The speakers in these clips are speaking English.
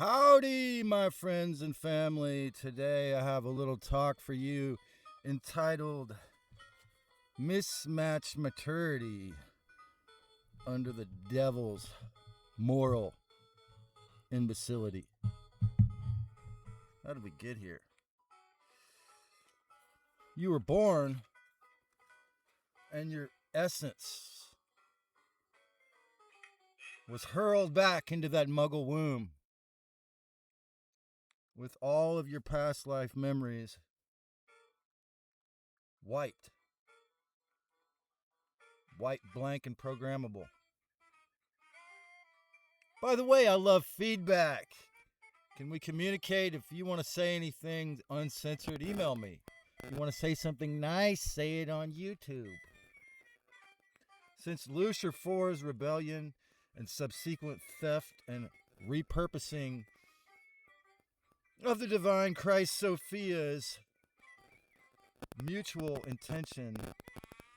Howdy, my friends and family. Today I have a little talk for you entitled Mismatched Maturity Under the Devil's Moral Imbecility. How did we get here? You were born and your essence was hurled back into that muggle womb with all of your past life memories wiped, white, blank, and programmable. By the way, I love feedback. Can we communicate? If you want to say anything uncensored, email me. If you want to say something nice, say it on YouTube. Since Loosh 4's rebellion and subsequent theft and repurposing of the divine Christ Sophia's mutual intention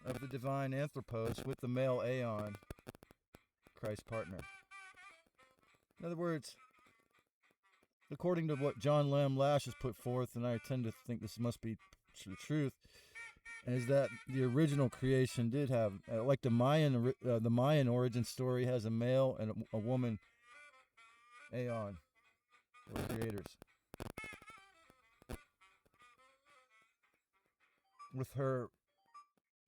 of the divine Anthropos with the male Aeon, Christ partner. In other words, according to what John Lamb Lash has put forth, and I tend to think this must be the truth, is that the original creation did have, like the Mayan origin story has a male and a woman Aeon, or creators. With the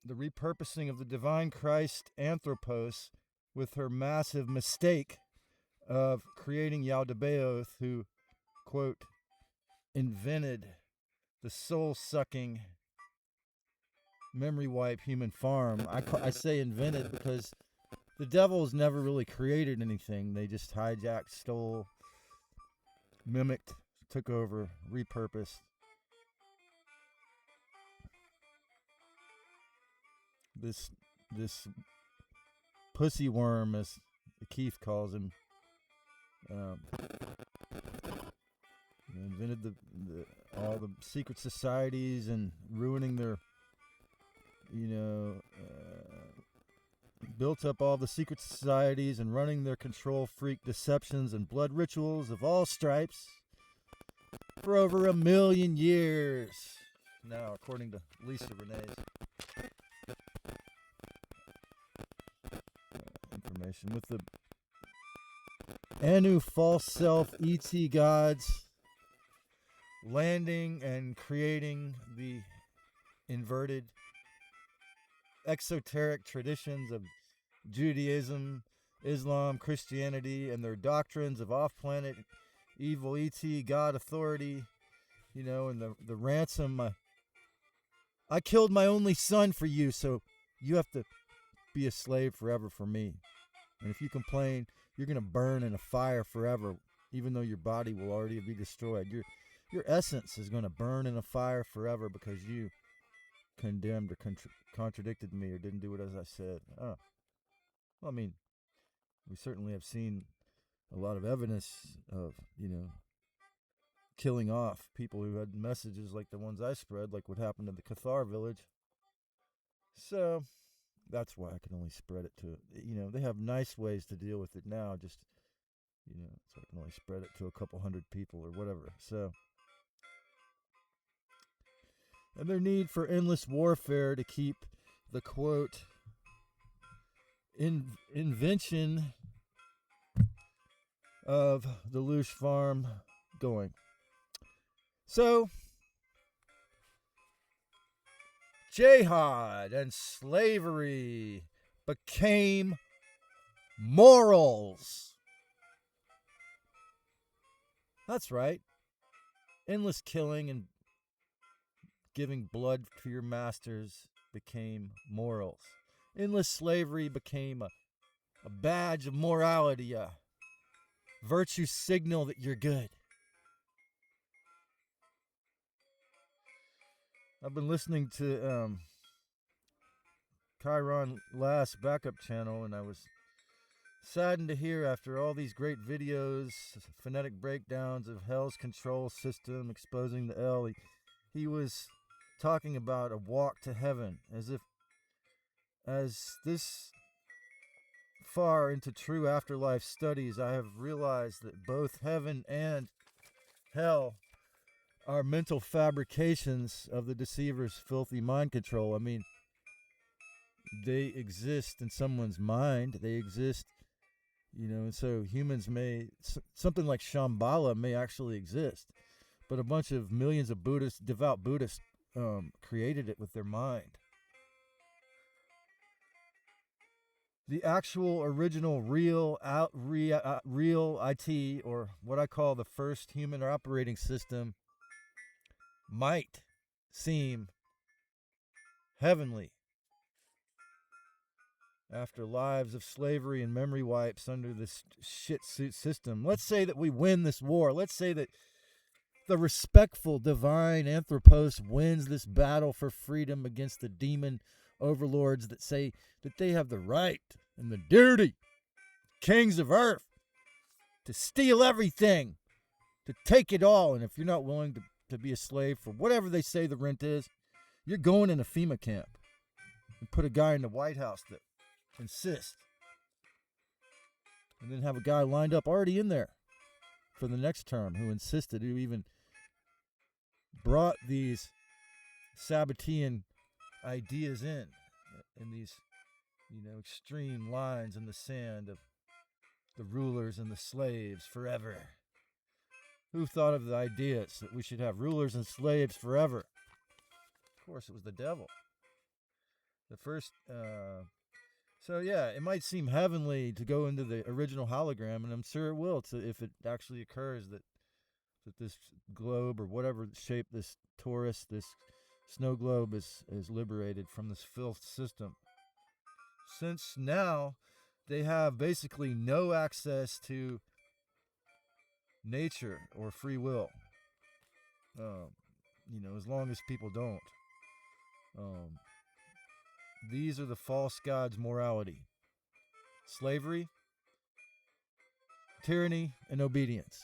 repurposing of the divine Christ Anthropos, with her massive mistake of creating Yaldabaoth, who, quote, invented the soul-sucking memory wipe human farm. I say invented because the devils never really created anything. They just hijacked, stole, mimicked, took over, repurposed. This pussy worm, as Keith calls him, invented all the secret societies and ruining their, built up all the secret societies and running their control freak deceptions and blood rituals of all stripes for over 1 million years now, according to Lisa Renee's information. With the Anu false self ET gods landing and creating the inverted exoteric traditions of Judaism, Islam, Christianity, and their doctrines of off-planet evil ET God authority, and the ransom. I killed my only son for you, so you have to be a slave forever for me. And if you complain, you're going to burn in a fire forever, even though your body will already be destroyed. Your essence is going to burn in a fire forever because you condemned or contradicted me or didn't do it as I said. Oh. Well, I mean, we certainly have seen a lot of evidence of, killing off people who had messages like the ones I spread, like what happened in the Cathar village. So that's why I can only spread it to, they have nice ways to deal with it now, just, so I can only spread it to a couple hundred people or whatever. So, and their need for endless warfare to keep the, quote, invention of the Loosh farm going. So, jihad and slavery became morals. That's right. Endless killing and giving blood to your masters became morals. Endless slavery became a badge of morality, a virtue signal that you're good. I've been listening to Chiron Last backup channel, and I was saddened to hear after all these great videos, phonetic breakdowns of Hell's control system exposing the L, he was talking about a walk to heaven, as this far into true afterlife studies, I have realized that both heaven and hell are mental fabrications of the deceiver's filthy mind control. I mean, they exist in someone's mind. They exist, and so humans something like Shambhala may actually exist, but a bunch of millions of devout Buddhists, created it with their mind. The actual original real IT, or what I call the first human operating system, might seem heavenly after lives of slavery and memory wipes under this shit suit system. Let's say that we win this war. Let's say that the respectful divine Anthropos wins this battle for freedom against the demon overlords that say that they have the right and the duty, kings of earth, to steal everything, to take it all. And if you're not willing to be a slave for whatever they say the rent is, you're going in a FEMA camp. And put a guy in the White House that insists. And then have a guy lined up already in there for the next term who insisted, who even brought these Sabbatean ideas in these, extreme lines in the sand of the rulers and the slaves forever. Who thought of the ideas that we should have rulers and slaves forever? Of course, it was the devil. The first, so yeah, it might seem heavenly to go into the original hologram, and I'm sure it will, if it actually occurs that this globe, or whatever shape this torus, this snow globe is liberated from this filth system. Since now they have basically no access to nature or free will, as long as people don't. These are the false gods' morality: slavery, tyranny, and obedience.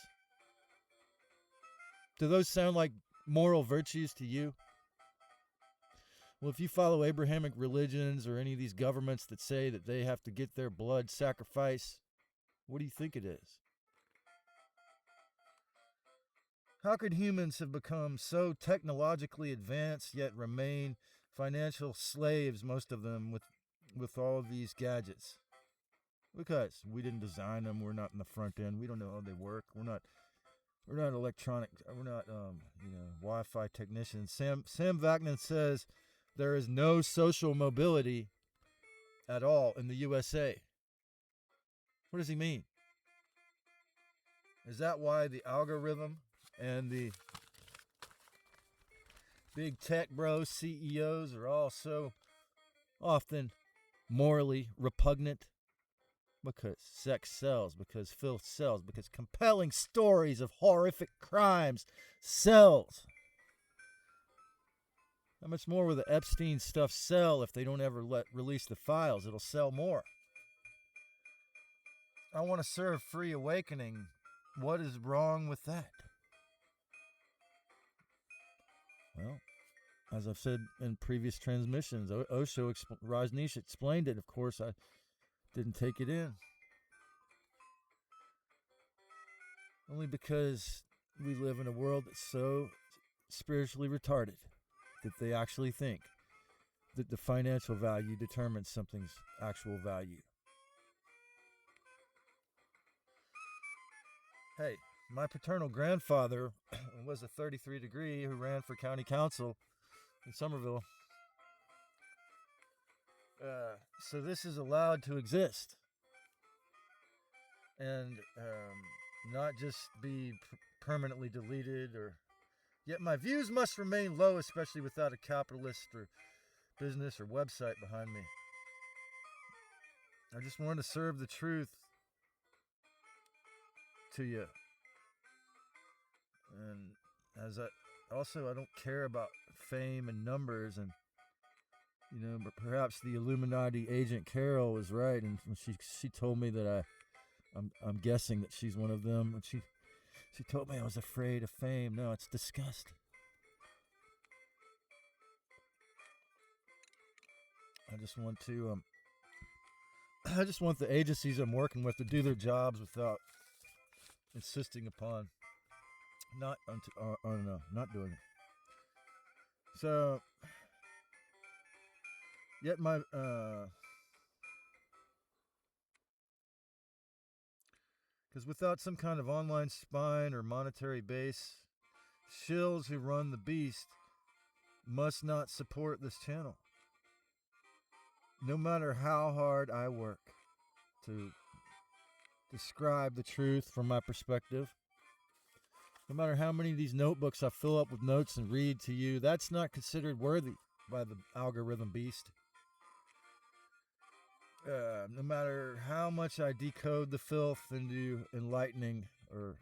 Do those sound like moral virtues to you? Well, if you follow Abrahamic religions or any of these governments that say that they have to get their blood sacrificed, what do you think it is? How could humans have become so technologically advanced yet remain financial slaves, most of them, with all of these gadgets? Because we didn't design them. We're not in the front end. We don't know how they work. We're not electronic. We're not Wi-Fi technicians. Sam Vaknin says there is no social mobility at all in the USA. What does he mean? Is that why the algorithm and the big tech bro CEOs are all so often morally repugnant? Because sex sells, because filth sells, because compelling stories of horrific crimes sells. How much more will the Epstein stuff sell if they don't ever release the files? It'll sell more. I want to serve free awakening. What is wrong with that? Well, as I've said in previous transmissions, Osho, Rajneesh explained it. Of course, I didn't take it in. Only because we live in a world that's so spiritually retarded that they actually think that the financial value determines something's actual value. Hey, my paternal grandfather was a 33 degree who ran for county council in Somerville. So this is allowed to exist and not just be permanently deleted. Yet my views must remain low, especially without a capitalist or business or website behind me. I just want to serve the truth to you. And I don't care about fame and numbers, and but perhaps the Illuminati agent Carol was right, and she told me that I'm guessing that she's one of them. And she told me I was afraid of fame. No, it's disgust. I just want to I just want the agencies I'm working with to do their jobs without insisting upon not not doing it. So, yet my because without some kind of online spine or monetary base, shills who run the beast must not support this channel. No matter how hard I work to describe the truth from my perspective, no matter how many of these notebooks I fill up with notes and read to you, that's not considered worthy by the algorithm beast. No matter how much I decode the filth into enlightening or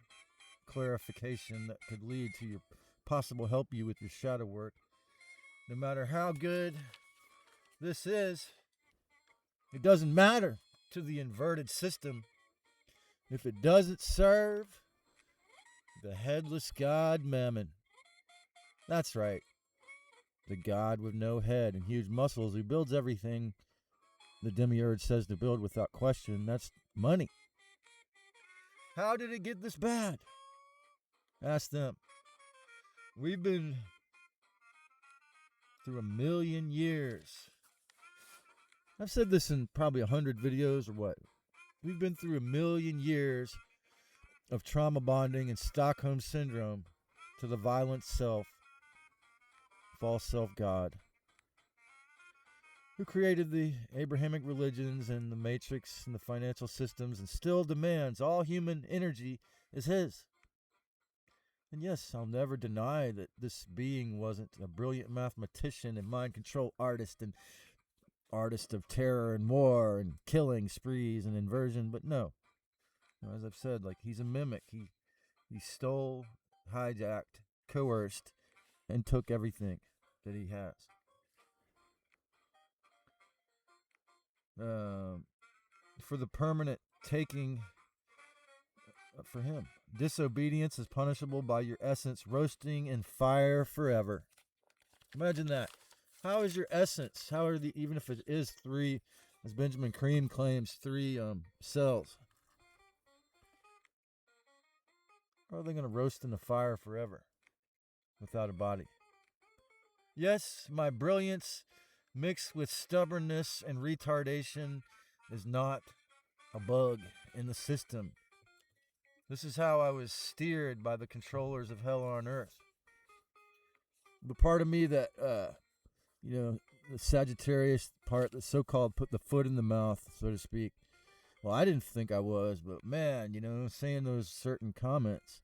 clarification that could lead to your possible help you with your shadow work, no matter how good this is, it doesn't matter to the inverted system if it doesn't serve the headless god Mammon. That's right, the god with no head and huge muscles who builds everything the demiurge says to build without question. That's money. How did it get this bad? Ask them. We've been through 1,000,000 years. I've said this in probably 100 videos or what. We've been through 1,000,000 years of trauma bonding and Stockholm syndrome to the violent self, false self-god, who created the Abrahamic religions and the matrix and the financial systems and still demands all human energy is his. And yes, I'll never deny that this being wasn't a brilliant mathematician and mind control artist and artist of terror and war and killing sprees and inversion, but no. As I've said, like, he's a mimic. He stole, hijacked, coerced, and took everything that he has. For the permanent taking for him. Disobedience is punishable by your essence roasting in fire forever. Imagine that. How is your essence? How are the, even if it is 3, as Benjamin Cream claims, 3 cells? How are they going to roast in the fire forever without a body? Yes, my brilliance mixed with stubbornness and retardation is not a bug in the system. This is how I was steered by the controllers of hell on earth. The part of me that, the Sagittarius part, the so-called put the foot in the mouth, so to speak. Well, I didn't think I was, but man, saying those certain comments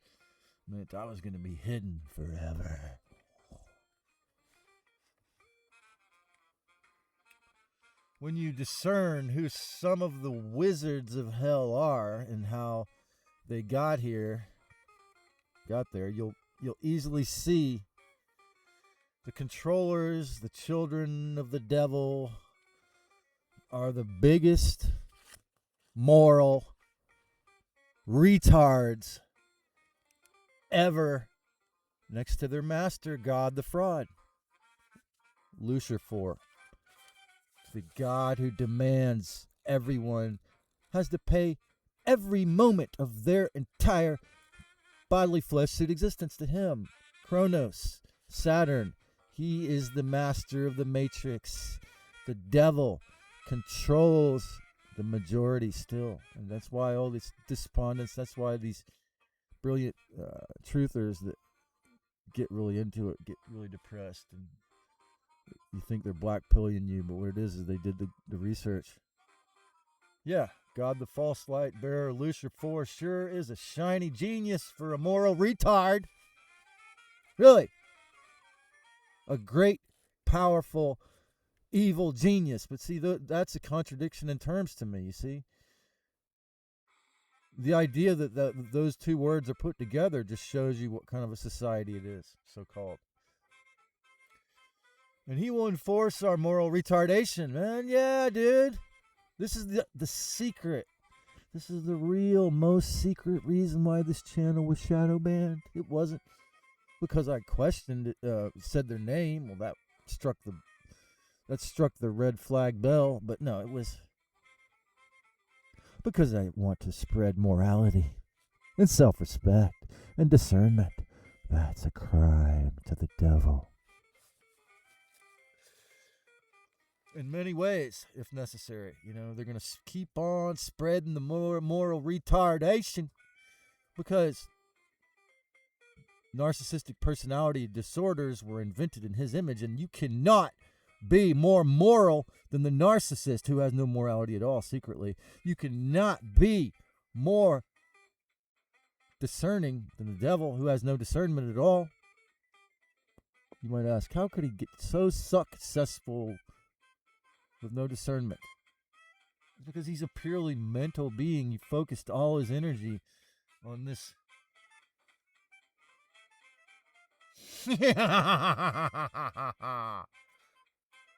meant I was going to be hidden forever. When you discern who some of the wizards of hell are and how they got there, you'll easily see the controllers, the children of the devil, are the biggest moral retards ever, next to their master, God the Fraud. Lucifer 4. The God who demands everyone has to pay every moment of their entire bodily flesh suit existence to him. Kronos, Saturn, he is the master of the matrix. The devil controls the majority still. And that's why all these despondents, that's why these brilliant truthers that get really into it get really depressed. And you think they're black pilling you, but what it is they did the research. Yeah, God the false light bearer, Lucifer 4, sure is a shiny genius for a moral retard. Really. A great, powerful, evil genius. But see, that's a contradiction in terms to me, you see. The idea that those two words are put together just shows you what kind of a society it is, so-called. And he will enforce our moral retardation, man. Yeah, dude. This is the secret. This is the real, most secret reason why this channel was shadow banned. It wasn't because I questioned it, said their name. Well, that struck the red flag bell. But no, it was because I want to spread morality and self-respect and discernment. That's a crime to the devil. In many ways, if necessary. They're going to keep on spreading the moral retardation because narcissistic personality disorders were invented in his image, and you cannot be more moral than the narcissist who has no morality at all secretly. You cannot be more discerning than the devil who has no discernment at all. You might ask, how could he get so successful with no discernment? It's because he's a purely mental being. He focused all his energy on this.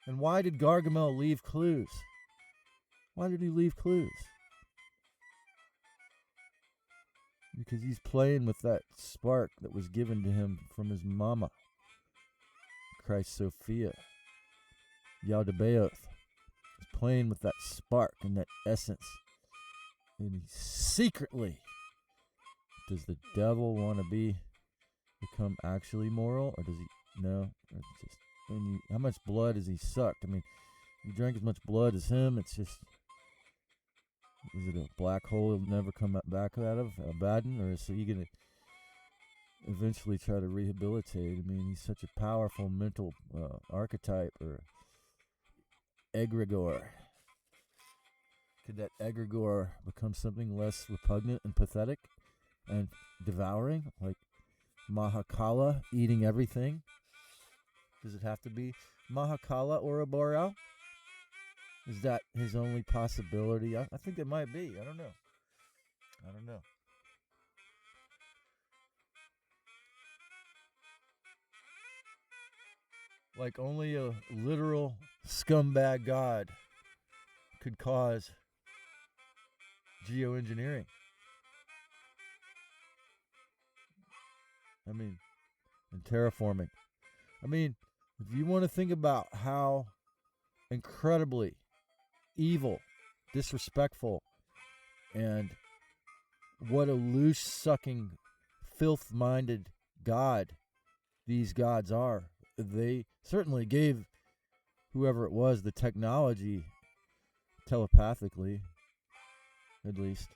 And why did Gargamel leave clues? Why did he leave clues? Because he's playing with that spark that was given to him from his mama, Christ Sophia, Yaldabaoth. He's playing with that spark and that essence. And he secretly, does the devil want to become actually moral, or does he? No. It's just, how much blood has he sucked? I mean, you drank as much blood as him. It's just, is it a black hole he'll never come back out of, Abaddon, or is he going to eventually try to rehabilitate? I mean, he's such a powerful mental archetype or egregore. Could that egregore become something less repugnant and pathetic and devouring, like Mahakala eating everything? Does it have to be Mahakala Ouroboros? Is that his only possibility? I think it might be. I don't know. Like only a literal scumbag god could cause geoengineering. I mean, and terraforming. I mean, if you want to think about how incredibly evil, disrespectful, and what a loosh-sucking, filth-minded god these gods are, they certainly gave whoever it was the technology, telepathically, at least,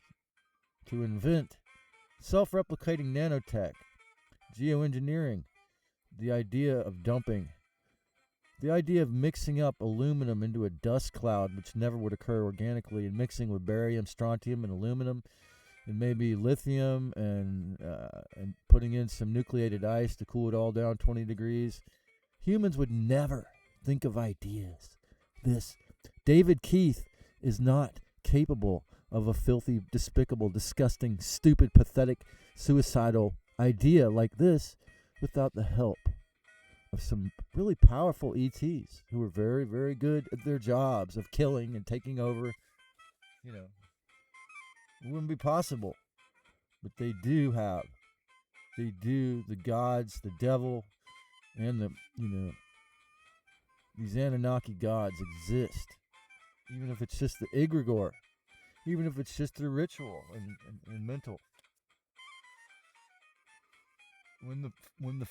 to invent self-replicating nanotech, geoengineering, the idea of dumping, the idea of mixing up aluminum into a dust cloud, which never would occur organically, and mixing with barium, strontium, and aluminum, and maybe lithium, and putting in some nucleated ice to cool it all down 20 degrees. Humans would never think of ideas. David Keith is not capable of a filthy, despicable, disgusting, stupid, pathetic, suicidal idea like this without the help of some really powerful ETs who are very, very good at their jobs of killing and taking over. It wouldn't be possible. But the gods, the devil, and these Anunnaki gods exist. Even if it's just the egregore, even if it's just a ritual and mental. When the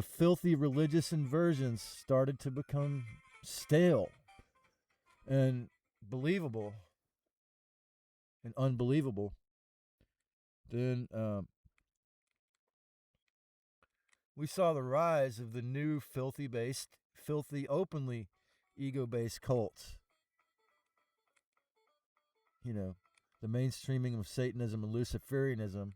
filthy religious inversions started to become stale and believable and unbelievable, then we saw the rise of the new filthy, openly ego-based cults. The mainstreaming of Satanism and Luciferianism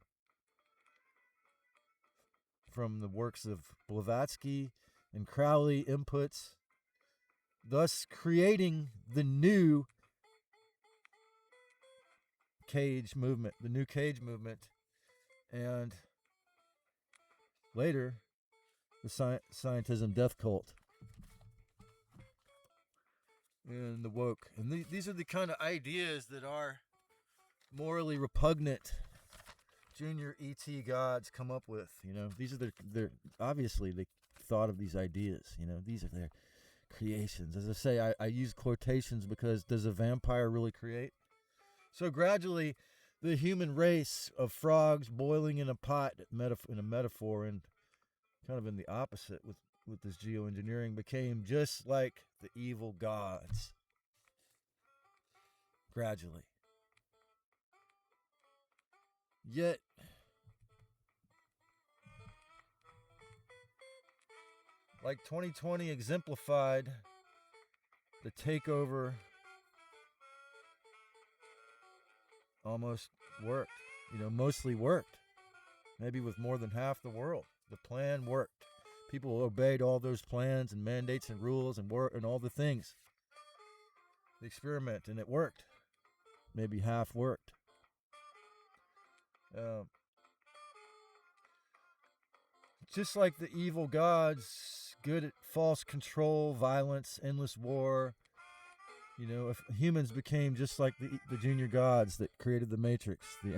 from the works of Blavatsky and Crowley inputs, thus creating the new cage movement, and later the scientism death cult and the woke. And these are the kind of ideas that are morally repugnant junior ET gods come up with. These are their obviously they thought of these ideas. These are their creations. As I say, I use quotations because does a vampire really create? So gradually, the human race of frogs boiling in a pot, in a metaphor, and kind of in the opposite with this geoengineering, became just like the evil gods. Gradually. Yet, like 2020 exemplified, the takeover almost worked. Mostly worked. Maybe with more than half the world. The plan worked. People obeyed all those plans and mandates and rules and all the things. The experiment, and it worked. Maybe half worked. Just like the evil gods, good at false control, violence, endless war. If humans became just like the junior gods that created the Matrix, the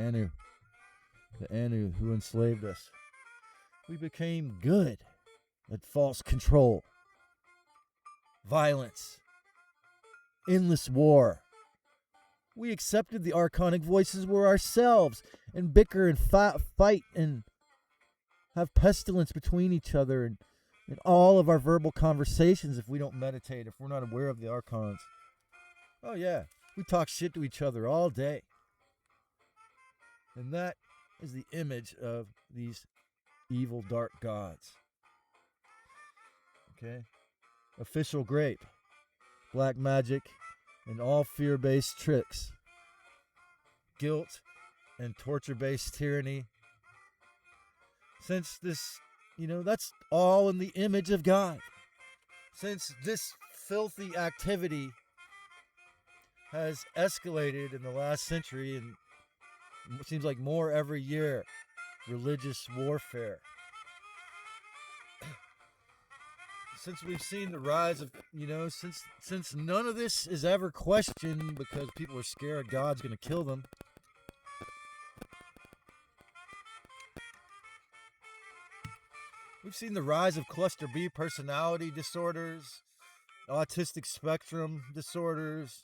Anu who enslaved us, we became good at false control, violence, endless war. We accepted the archonic voices were ourselves and bicker and fight and have pestilence between each other and in all of our verbal conversations if we don't meditate, if we're not aware of the archons. Oh yeah, we talk shit to each other all day. And that is the image of these evil dark gods. Okay? Official grape, black magic, and all fear-based tricks. Guilt and torture-based tyranny. Since this, that's all in the image of God. Since this filthy activity has escalated in the last century, and it seems like more every year, religious warfare. Since we've seen the rise of, since none of this is ever questioned because people are scared God's going to kill them. We've seen the rise of cluster B personality disorders, autistic spectrum disorders,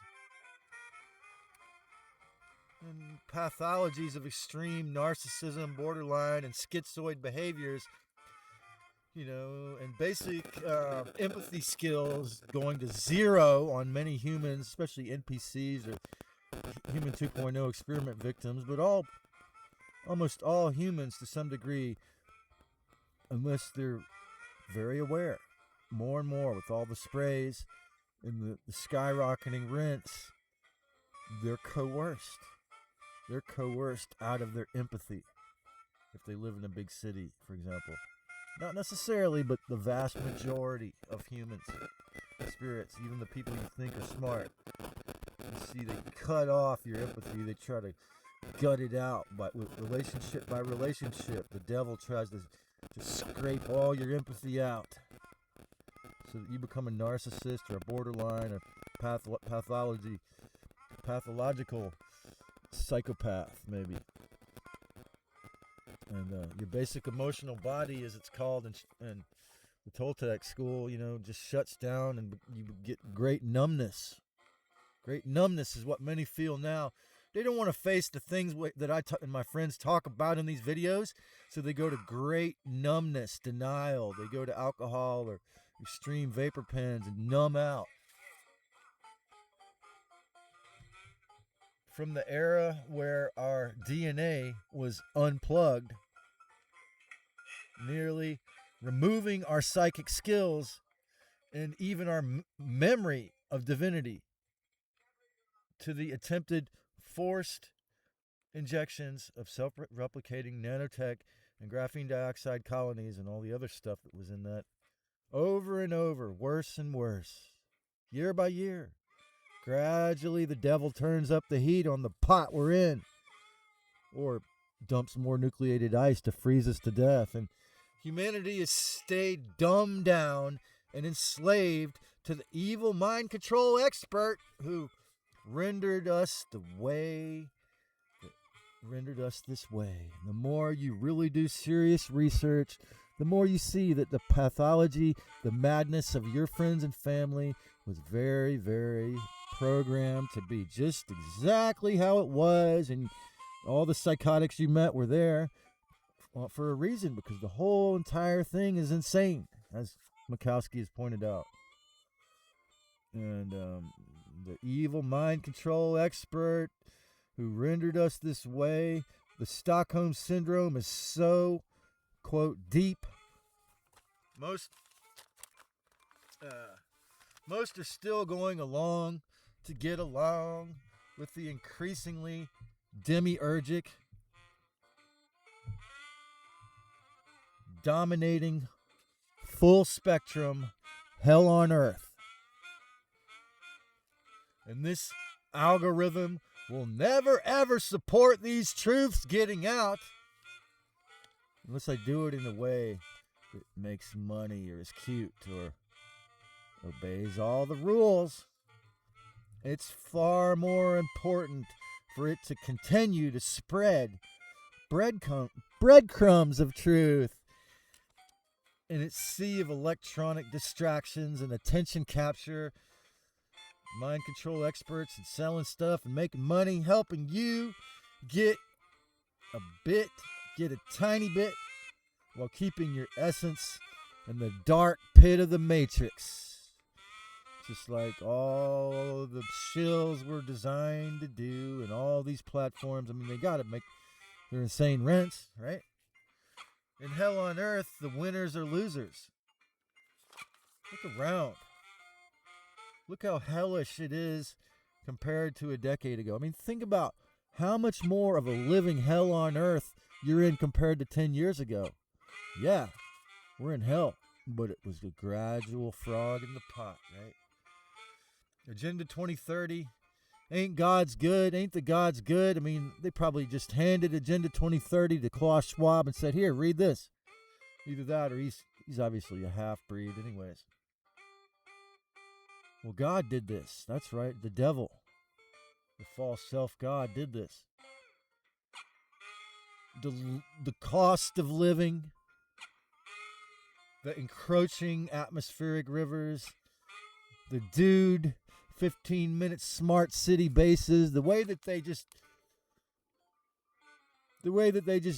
and pathologies of extreme narcissism, borderline, and schizoid behaviors, and basic empathy skills going to zero on many humans, especially NPCs or Human 2.0 experiment victims, but almost all humans to some degree, unless they're very aware, more and more with all the sprays and the skyrocketing rents, they're coerced. They're coerced out of their empathy if they live in a big city, for example. Not necessarily, but the vast majority of humans, spirits, even the people you think are smart. You see, they cut off your empathy. They try to gut it out with relationship by relationship. The devil tries to scrape all your empathy out so that you become a narcissist or a borderline or pathological psychopath, maybe. And your basic emotional body, as it's called in the Toltec school, just shuts down and you get great numbness. Great numbness is what many feel now. They don't want to face the things that I and my friends talk about in these videos, so they go to great numbness, denial. They go to alcohol or extreme vapor pens and numb out. From the era where our DNA was unplugged, nearly removing our psychic skills and even our memory of divinity, to the attempted forced injections of self-replicating nanotech and graphene dioxide colonies and all the other stuff that was in that, over and over, worse and worse, year by year. Gradually, the devil turns up the heat on the pot we're in, or dumps more nucleated ice to freeze us to death. And humanity has stayed dumbed down and enslaved to the evil mind control expert who rendered us this way. And the more you really do serious research, the more you see that the pathology, the madness of your friends and family was very, very programmed to be just exactly how it was, and all the psychotics you met were there for a reason, because the whole entire thing is insane, as Mikowski has pointed out. And the evil mind control expert who rendered us this way, the Stockholm Syndrome is so, quote, deep. Most are still going along to get along with the increasingly demiurgic, dominating, full spectrum hell on earth. And this algorithm will never ever support these truths getting out unless I do it in a way that makes money or is cute or obeys all the rules. It's far more important for it to continue to spread breadcrumbs of truth in its sea of electronic distractions and attention capture, mind control experts and selling stuff and making money, helping you get a tiny bit while keeping your essence in the dark pit of the matrix. Just like all the shills were designed to do, and all these platforms. I mean, they got to make their insane rents, right? In hell on earth, the winners are losers. Look around. Look how hellish it is compared to a decade ago. I mean, think about how much more of a living hell on earth you're in compared to 10 years ago. Yeah, we're in hell, but it was a gradual frog in the pot, right? Agenda 2030, ain't God's good, ain't the God's good. I mean, they probably just handed Agenda 2030 to Klaus Schwab and said, here, read this. Either that or he's obviously a half-breed anyways. Well, God did this. That's right, the devil, the false self-God did this. The cost of living, the encroaching atmospheric rivers, the dude 15-minute smart city bases, the way that they just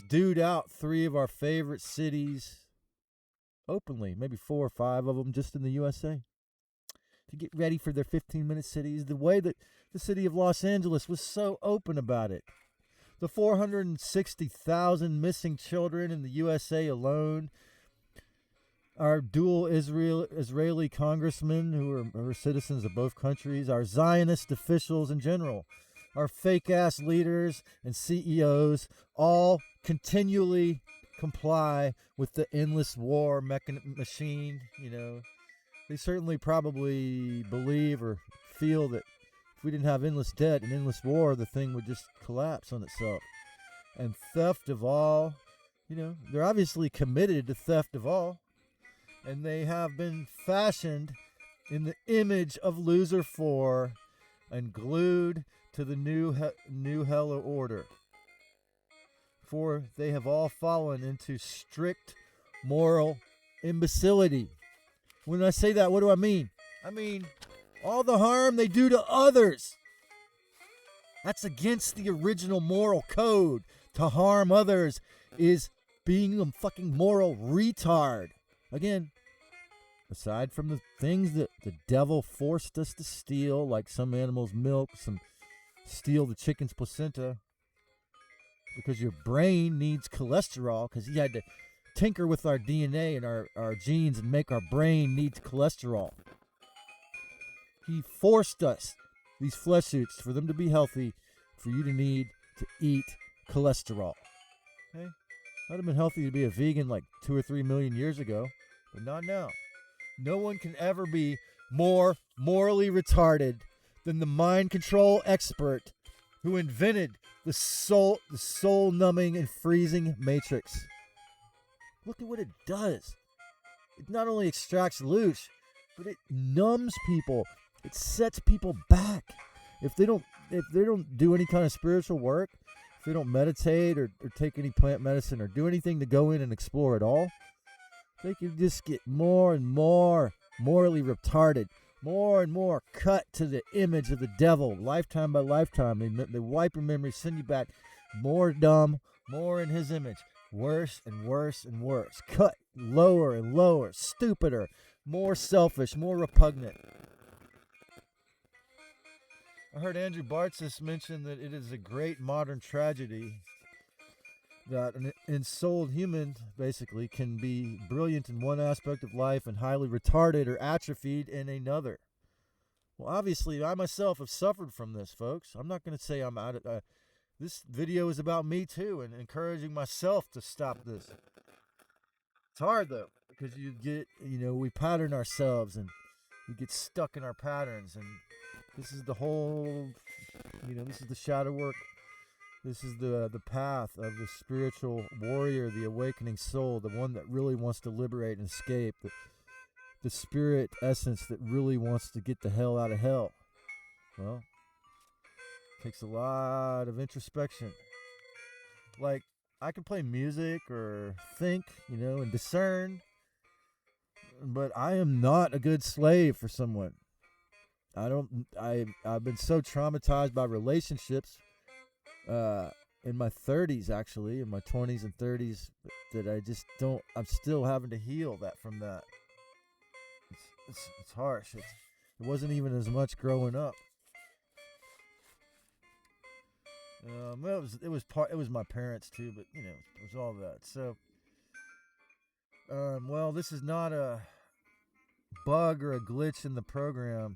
dude out 3 of our favorite cities openly, maybe 4 or 5 of them just in the USA, to get ready for their 15-minute cities. The way that the city of Los Angeles was so open about it. The 460,000 missing children in the USA alone. Our dual Israeli congressmen who are citizens of both countries, our Zionist officials in general, our fake-ass leaders and CEOs all continually comply with the endless war machine. You know, they certainly probably believe or feel that if we didn't have endless debt and endless war, the thing would just collapse on itself. And theft of all, you know, they're obviously committed to theft of all. And they have been fashioned in the image of Loser 4 and glued to the new hell order. For they have all fallen into strict moral imbecility. When I say that, what do I mean? I mean, all the harm they do to others. That's against the original moral code. To harm others is being a fucking moral retard. Again, aside from the things that the devil forced us to steal, like some animal's milk, steal the chicken's placenta, because your brain needs cholesterol, because he had to tinker with our DNA and our genes and make our brain needs cholesterol. He forced us, these flesh suits, for them to be healthy, for you to need to eat cholesterol. Okay? I'd have been healthy to be a vegan like 2 or 3 million years ago, but not now. No one can ever be more morally retarded than the mind control expert who invented the soul-numbing and freezing matrix. Look at what it does. It not only extracts loosh, but it numbs people. It sets people back. If they don't do any kind of spiritual work, if they don't meditate or take any plant medicine or do anything to go in and explore at all, they can just get more and more morally retarded. more and more cut to the image of the devil, lifetime by lifetime. They wipe your memory, send you back more dumb, more in his image, worse and worse and worse, cut lower and lower, stupider, more selfish, more repugnant. I heard Andrew Bartzis mention that it is a great modern tragedy that an ensouled human basically can be brilliant in one aspect of life and highly retarded or atrophied in another. Well, obviously, I myself have suffered from this, folks. I'm not going to say I'm out of... this video is about me, too, and encouraging myself to stop this. It's hard, though, because you get, we pattern ourselves, and we get stuck in our patterns, and this is the whole, this is the shadow work. This is the path of the spiritual warrior, the awakening soul, the one that really wants to liberate and escape, the spirit essence that really wants to get the hell out of hell. Well, it takes a lot of introspection. Like, I can play music or think, and discern, but I am not a good slave for someone. I've been so traumatized by relationships in my 30s, actually, in my 20s and 30s, that I just don't, I'm still having to heal that from that. It's harsh. It wasn't even as much growing up. It was my parents too, but it was all that. So, well, this is not a bug or a glitch in the program.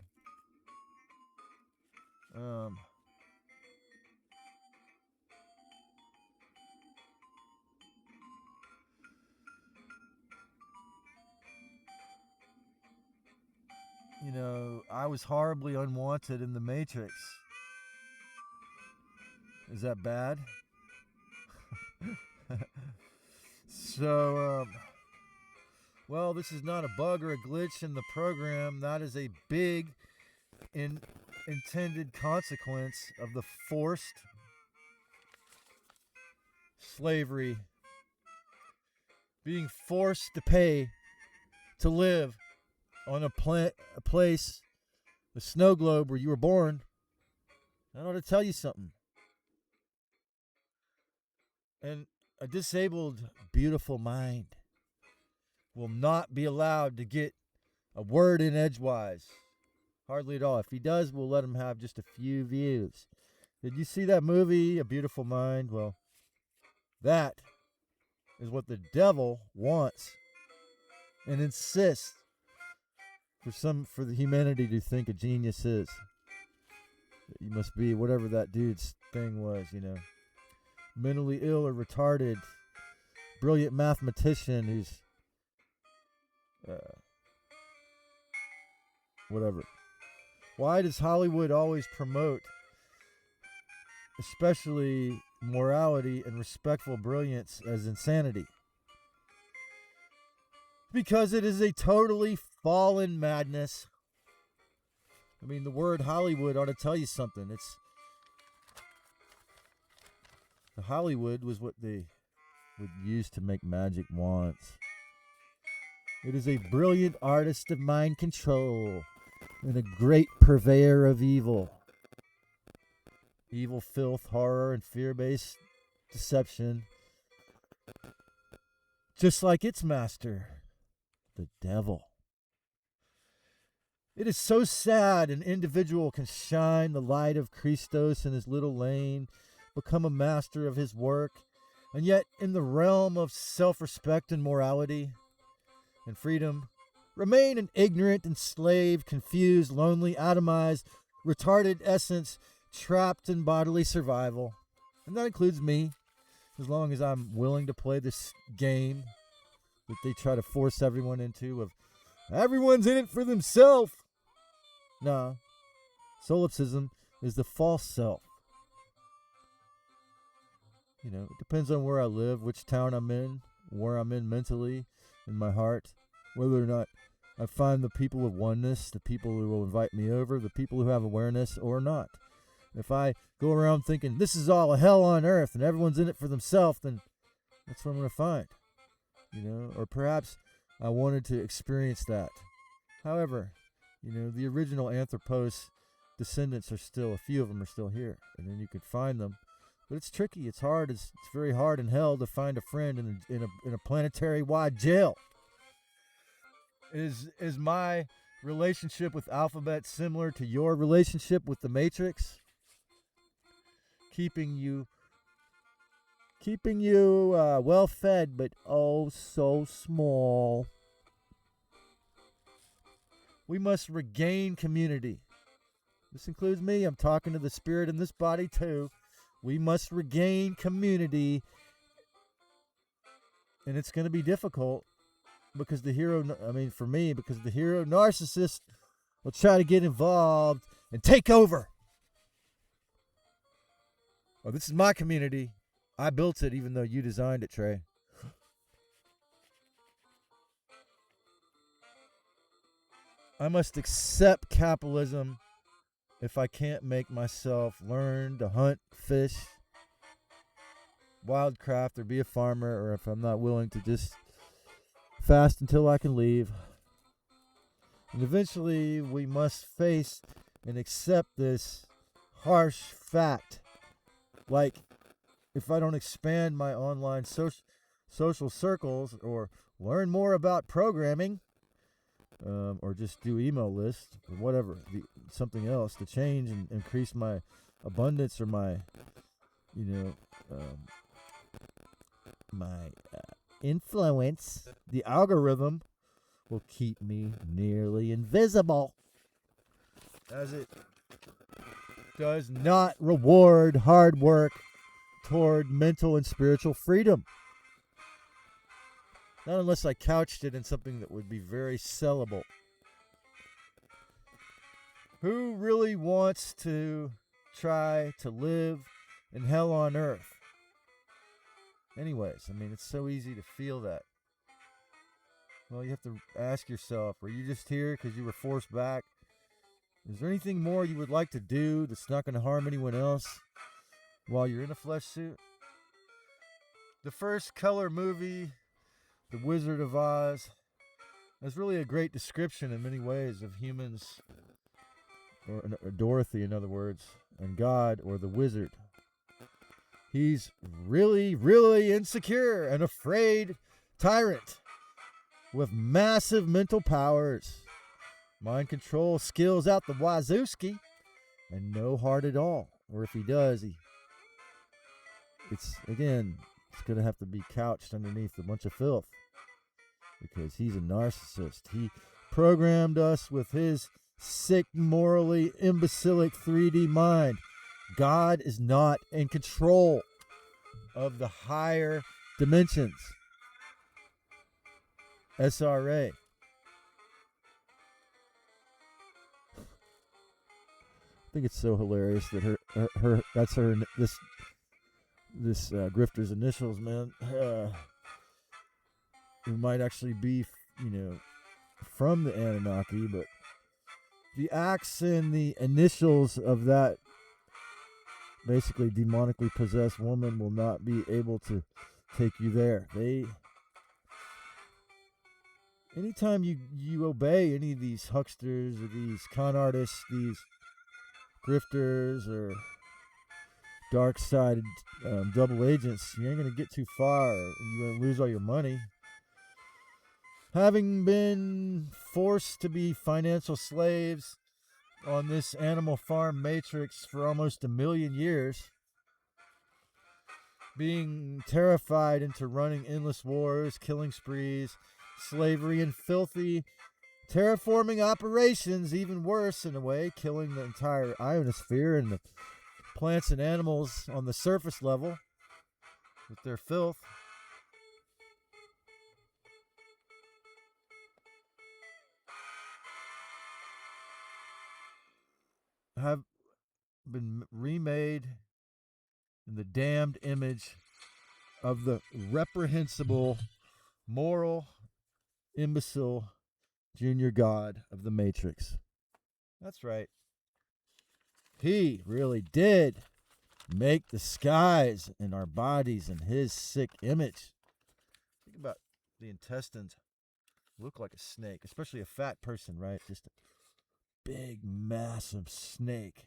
I was horribly unwanted in the Matrix. Is that bad? So, well, this is not a bug or a glitch in the program. That is a big intended consequence of the forced slavery. Being forced to pay to live on a place, the snow globe where you were born. I ought to tell you something. And a disabled, beautiful mind will not be allowed to get a word in edgewise. Hardly at all. If he does, we'll let him have just a few views. Did you see that movie, A Beautiful Mind? Well, that is what the devil wants and insists for the humanity to think a genius is. You must be whatever that dude's thing was, mentally ill or retarded, brilliant mathematician who's whatever. Why does Hollywood always promote especially morality and respectful brilliance as insanity? Because it is a totally fallen madness. I mean, the word Hollywood ought to tell you something. The Hollywood was what they would use to make magic wands. It is a brilliant artist of mind control and a great purveyor of evil. Evil, filth, horror, and fear-based deception. Just like its master, the devil. It is so sad an individual can shine the light of Christos in his little lane, become a master of his work, and yet in the realm of self-respect and morality and freedom, remain an ignorant, enslaved, confused, lonely, atomized, retarded essence trapped in bodily survival. And that includes me, as long as I'm willing to play this game that they try to force everyone into of everyone's in it for themselves. Nah, solipsism is the false self. It depends on where I live, which town I'm in, where I'm in mentally, in my heart, whether or not I find the people of oneness, the people who will invite me over, the people who have awareness or not. If I go around thinking this is all a hell on earth and everyone's in it for themselves, then that's what I'm going to find. Or perhaps I wanted to experience that. However, The original Anthropos descendants are still, a few of them are still here, and then you could find them. But it's tricky. It's hard. It's very hard in hell to find a friend in a planetary-wide jail. Is my relationship with Alphabet similar to your relationship with the Matrix? Keeping you well fed, but oh so small. We must regain community. This includes me. I'm talking to the spirit in this body too. We must regain community. And it's going to be difficult because the hero narcissist will try to get involved and take over. Oh, this is my community. I built it even though you designed it, Trey. I must accept capitalism if I can't make myself learn to hunt, fish, wildcraft, or be a farmer, or if I'm not willing to just fast until I can leave. And eventually we must face and accept this harsh fact. Like, if I don't expand my online social circles or learn more about programming, or just do email lists or whatever, something else to change and increase my abundance or my, my influence, the algorithm will keep me nearly invisible, as it does not reward hard work toward mental and spiritual freedom. Not unless I couched it in something that would be very sellable. Who really wants to try to live in hell on earth? Anyways, it's so easy to feel that. Well, you have to ask yourself, are you just here because you were forced back? Is there anything more you would like to do that's not going to harm anyone else while you're in a flesh suit? The first color movie, The Wizard of Oz, is really a great description in many ways of humans, or Dorothy, in other words, and God, or the wizard. He's really, really insecure and afraid tyrant with massive mental powers, mind control skills out the wazooski, and no heart at all. Or if he does, it's going to have to be couched underneath a bunch of filth, because he's a narcissist. He programmed us with his sick, morally imbecilic 3D mind. God is not in control of the higher dimensions. SRA. I think it's so hilarious that this grifter's initials, man. It might actually be, from the Anunnaki, but the acts and the initials of that basically demonically possessed woman will not be able to take you there. Anytime you obey any of these hucksters or these con artists, these grifters or dark-sided double agents, you ain't going to get too far. You're going to lose all your money. Having been forced to be financial slaves on this animal farm matrix for almost 1 million years, being terrified into running endless wars, killing sprees, slavery, and filthy terraforming operations, even worse in a way, killing the entire ionosphere and the plants and animals on the surface level with their filth. Have been remade in the damned image of the reprehensible, moral, imbecile junior god of the Matrix. That's right. He really did make the skies and our bodies in his sick image. Think about the intestines. Look like a snake, especially a fat person, right? Just big, massive snake.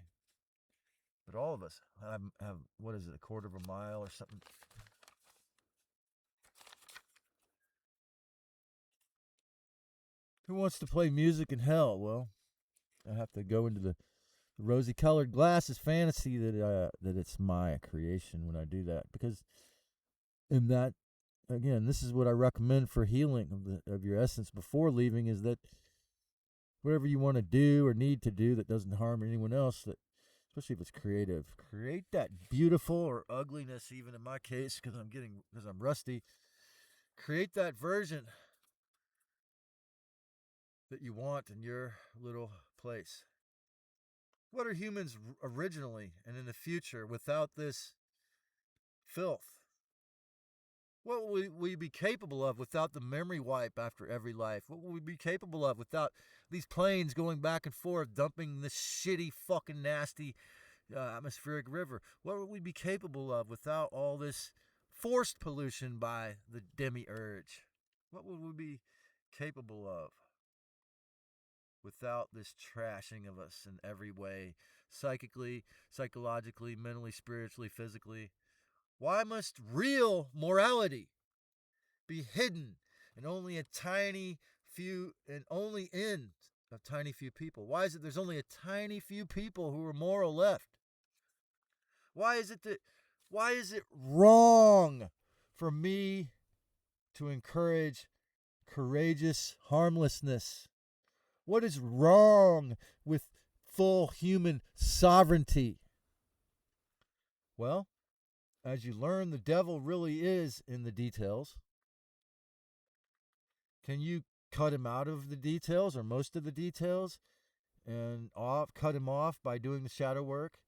But all of us have what is it, a quarter of a mile or something? Who wants to play music in hell? Well, I have to go into the rosy-colored glasses fantasy that it's my creation when I do that, because in that, again, this is what I recommend for healing of your essence before leaving, is that whatever you want to do or need to do that doesn't harm anyone else, that especially if it's creative, create that beautiful, or ugliness even in my case, because I'm rusty, create that version that you want in your little place. What are humans originally and in the future without this filth? What will we be capable of without the memory wipe after every life? What will we be capable of without these planes going back and forth, dumping this shitty, fucking nasty atmospheric river? What would we be capable of without all this forced pollution by the demiurge? What would we be capable of without this trashing of us in every way, psychically, psychologically, mentally, spiritually, physically? Why must real morality be hidden and only a tiny few, and only in a tiny few people? Why is it there's only a tiny few people who are moral left? Why is it wrong for me to encourage courageous harmlessness? What is wrong with full human sovereignty? Well, as you learn, the devil really is in the details. Can you cut him out of the details, or most of the details, and cut him off by doing the shadow work?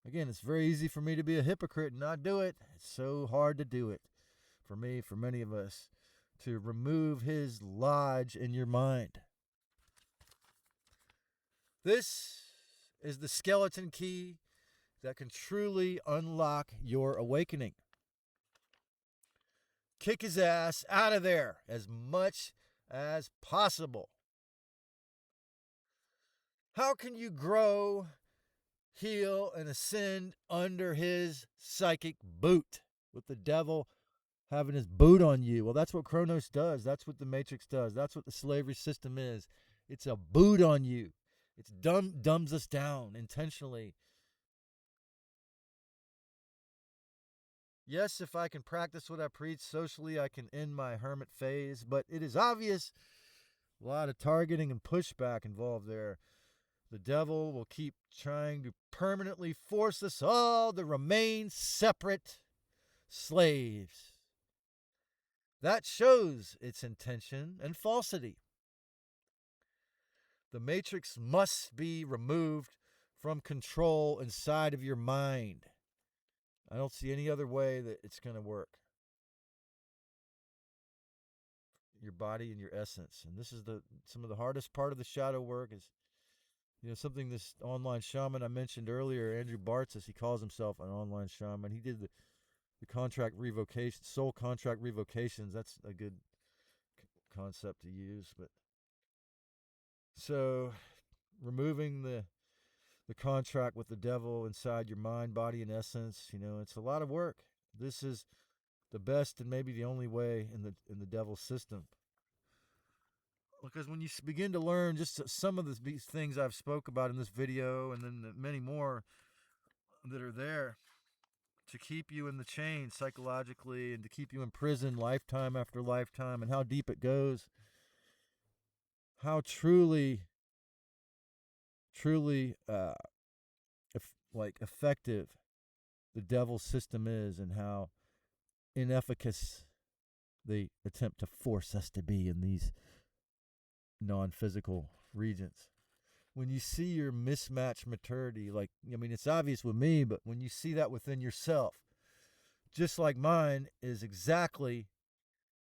Again, it's very easy for me to be a hypocrite and not do it. It's so hard to do it for me, for many of us, to remove his lodge in your mind. This is the skeleton key that can truly unlock your awakening. Kick his ass out of there as much as possible. How can you grow, heal, and ascend under his psychic boot, with the devil having his boot on you? Well, that's what Kronos does. That's what the Matrix does. That's what the slavery system is. It's a boot on you. It's dumbs us down intentionally. Yes, if I can practice what I preach socially, I can end my hermit phase, but it is obvious a lot of targeting and pushback involved there. The devil will keep trying to permanently force us all to remain separate slaves. That shows its intention and falsity. The matrix must be removed from control inside of your mind. I don't see any other way that it's going to work. Your body and your essence. And this is some of the hardest part of the shadow work is, something this online shaman I mentioned earlier, Andrew Bartzis, he calls himself an online shaman. He did the contract revocation, soul contract revocations. That's a good concept to use. But so removing the contract with the devil inside your mind, body, and essence, it's a lot of work. This is the best and maybe the only way in the devil's system. Because when you begin to learn just some of these things I've spoke about in this video, and then the many more that are there to keep you in the chain psychologically and to keep you in prison lifetime after lifetime, and how deep it goes, how truly effective the devil's system is, and how inefficacious they attempt to force us to be in these non-physical regions. When you see your mismatched maturity, it's obvious with me, but when you see that within yourself, just like mine is exactly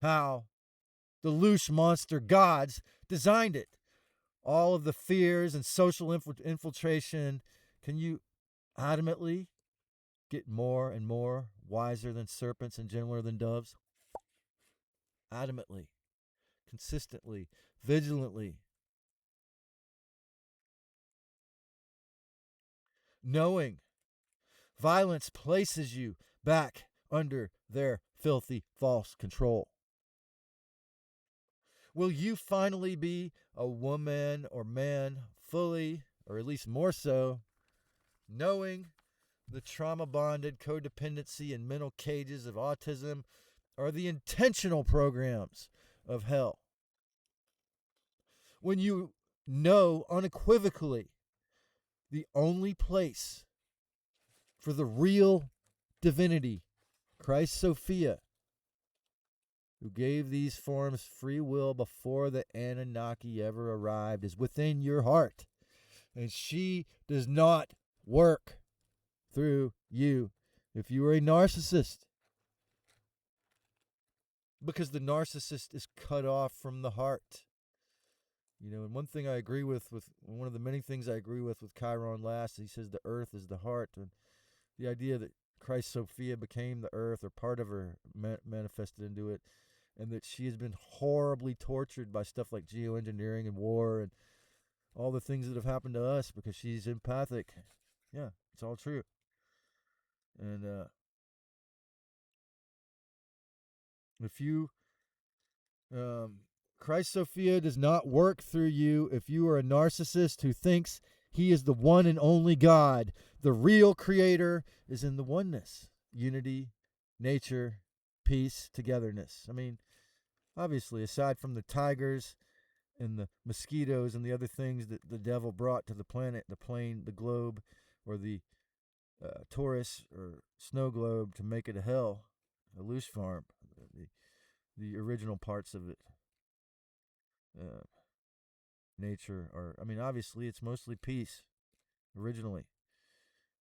how the loosh monster gods designed it. All of the fears and social infiltration, can you adamantly get more and more wiser than serpents and gentler than doves? Adamantly, consistently, vigilantly. knowing violence places you back under their filthy false control? Will you finally be a woman or man fully, or at least more so, knowing the trauma-bonded codependency and mental cages of autism are the intentional programs of hell? When you know unequivocally the only place for the real divinity, Christ Sophia, who gave these forms free will before the Anunnaki ever arrived, is within your heart. And she does not work through you if you are a narcissist. Because the narcissist is cut off from the heart. You know, and one thing I agree with one of the many things I agree with Chiron Last, he says the earth is the heart. And the idea that Christ Sophia became the earth, or part of her manifested into it, and that she has been horribly tortured by stuff like geoengineering and war and all the things that have happened to us because she's empathic. Yeah, it's all true. And if you Christ Sophia does not work through you if you are a narcissist who thinks he is the one and only God. The real creator is in the oneness, unity, nature, peace, togetherness. I mean, obviously, aside from the tigers and the mosquitoes and the other things that the devil brought to the planet, the plane, the globe, or the Taurus or snow globe to make it a hell, a loosh farm, the original parts of it, nature, or, I mean, obviously, it's mostly peace, originally.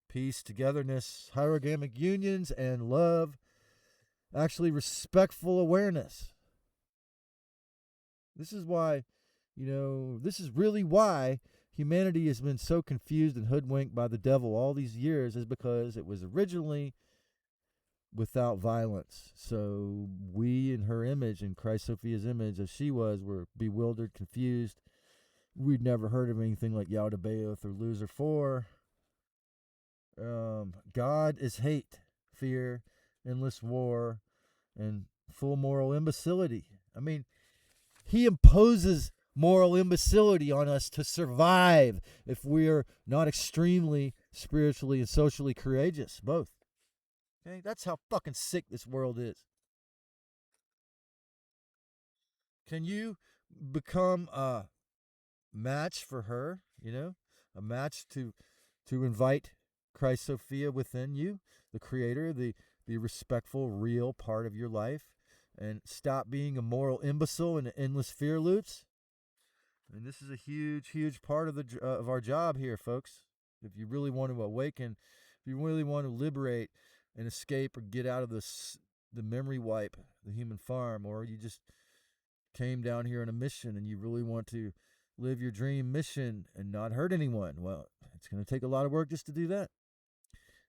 Peace, togetherness, hierogamic unions, and love, actually respectful awareness. This is why, this is really why humanity has been so confused and hoodwinked by the devil all these years, is because it was originally without violence. So we, in her image, in Christ Sophia's image, as she was, were bewildered, confused. We'd never heard of anything like Yaldabaoth or Loser 4. God is hate, fear, endless war, and full moral imbecility. I mean, he imposes moral imbecility on us to survive if we're not extremely spiritually and socially courageous, both. Okay, that's how fucking sick this world is. Can you become a match for her, a match to invite Christ Sophia within you, the creator, the respectful, real part of your life, and stop being a moral imbecile in endless fear loops? I mean, this is a huge, huge part of our job here, folks. If you really want to awaken, if you really want to liberate and escape or get out of the memory wipe, the human farm, or you just came down here on a mission and you really want to live your dream mission and not hurt anyone, well, it's going to take a lot of work just to do that.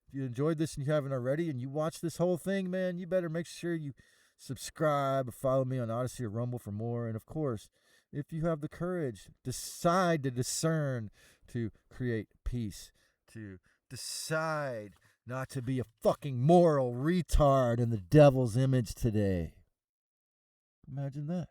If you enjoyed this and you haven't already, and you watch this whole thing, man, you better make sure you subscribe, follow me on Odyssey or Rumble for more. And of course, if you have the courage, decide to discern, to create peace, to decide not to be a fucking moral retard in the devil's image today. Imagine that.